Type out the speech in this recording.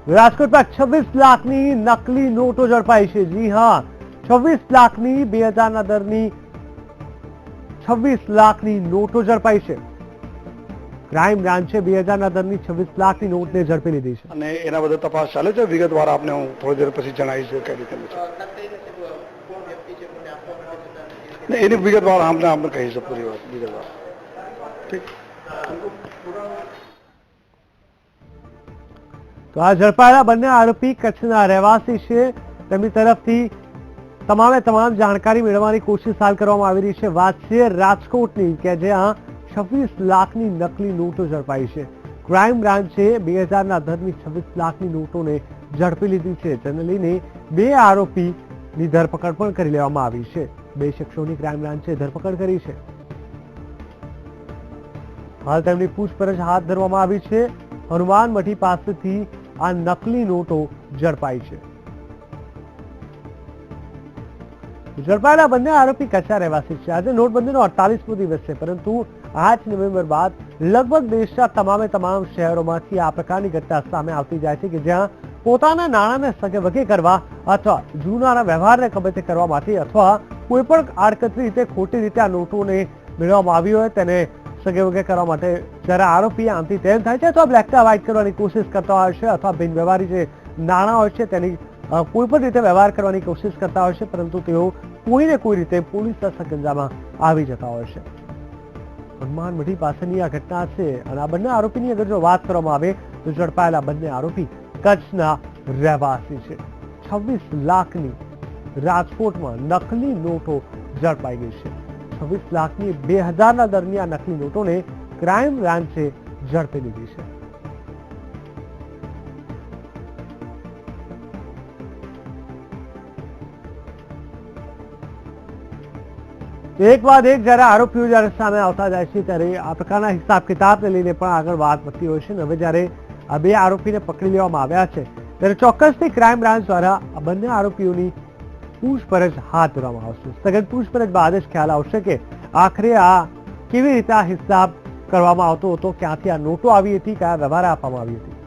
રાજકોટમાં 26 લાખની નકલી નોટો ઝડપાઈ છે। જી હા, 26 લાખની 2000ના દરની 26 લાખની નોટો ઝડપાઈ છે। ક્રાઇમ બ્રાન્ચે 2000ના દરની 26 લાખની નોટને ઝડપી લીધી છે અને એના બધો તપાસ ચાલે છે। વિગતવાર આપને હું થોડી દેર પછી જણાવીશ કઈ રીતે છે એની વિગતવાર આપણે કહીશું પૂરી વાત વિગતવાર। ઠીક। તો આ ઝડપાયેલા બંને આરોપી કચ્છના રહેવાસી છે। તેમની તરફથી તમામે તમામ જાણકારી મેળવવાની કોશિશ હાલ કરવામાં આવી રહી છે। વાત છે રાજકોટની કે જ્યાં 26 લાખની નકલી નોટો ઝડપાઈ છે। ક્રાઇમ બ્રાન્ચે 2000ના દરની 26 લાખની નોટોને ઝડપી લીધી છે, જેને લઈને 2 આરોપીની ધરપકડ પણ કરી લેવામાં આવી છે। 2 શખ્સોની ક્રાઇમ બ્રાન્ચે ધરપકડ કરી છે। હાલ તેમની પૂછપરછ હાથ ધરવામાં આવી છે। હનુમાન મઠી પાસેથી આ નકલી નોટો ઝડપાઈ છે। ઝડપાયેલા બંને આરોપી કચ્છના રહેવાસી છે। આજે નોટબંધીનો 48મો દિવસ છે, પરંતુ 8 નવેમ્બર બાદ લગભગ દેશના તમામે તમામ શહેરોમાંથી આ પ્રકારની ઘટના સામે આવતી જાય છે કે જ્યાં પોતાના નાણાંને સગેવગે કરવા અથવા જૂનાના વ્યવહારને કબજે કરવા માટે અથવા કોઈ પણ આડકતરી રીતે ખોટી રીતે આ નોટોને મેળવવામાં આવી હોય તેને સગેવગે કરવા માટે જ્યારે આરોપી આમથી તેમ થાય છે અથવા બ્લેકના વ્હાઇટ કરવાની કોશિશ કરતા હોય છે અથવા બિનવ્યવહારી જે નાણાં હોય છે તેની કોઈ પણ રીતે વ્યવહાર કરવાની કોશિશ કરતા હોય છે, પરંતુ તેઓ કોઈને કોઈ રીતે પોલીસના સકંજામાં આવી જતા હોય છે। હનુમાન મઢી પાસેની આ ઘટના છે અને આ બંને આરોપીની અગર જો વાત કરવામાં આવે તો ઝડપાયેલા બંને આરોપી કચ્છના રહેવાસી છે। 26 લાખની રાજકોટમાં નકલી નોટો ઝડપાઈ ગઈ છે। 26 લાખની 2000ના દરની આ નકલી નોટોને ક્રાઇમ બ્રાન્ચે ઝડપી લીધી છે। એક બાદ એક જ્યારે આરોપીઓ જ્યારે સામે આવતા જાય છે ત્યારે આ પ્રકારના હિસાબ કિતાબને લઈને પણ આગળ વાત વધતી હોય છે। હવે જ્યારે આ 2 આરોપીને પકડી લેવામાં આવ્યા છે ત્યારે ચોક્કસથી ક્રાઇમ બ્રાન્ચ દ્વારા આ બંને આરોપીઓની પૂછપરછ હાથ ધરવામાં આવશે। સઘન પૂછપરછ બાદ જ ખ્યાલ આવશે કે આખરે આ કેવી રીતે આ હિસાબ કરવામાં આવતો હતો, ક્યાંથી આ નોટો આવી હતી, કયા વ્યવહાર આપવામાં આવી હતી।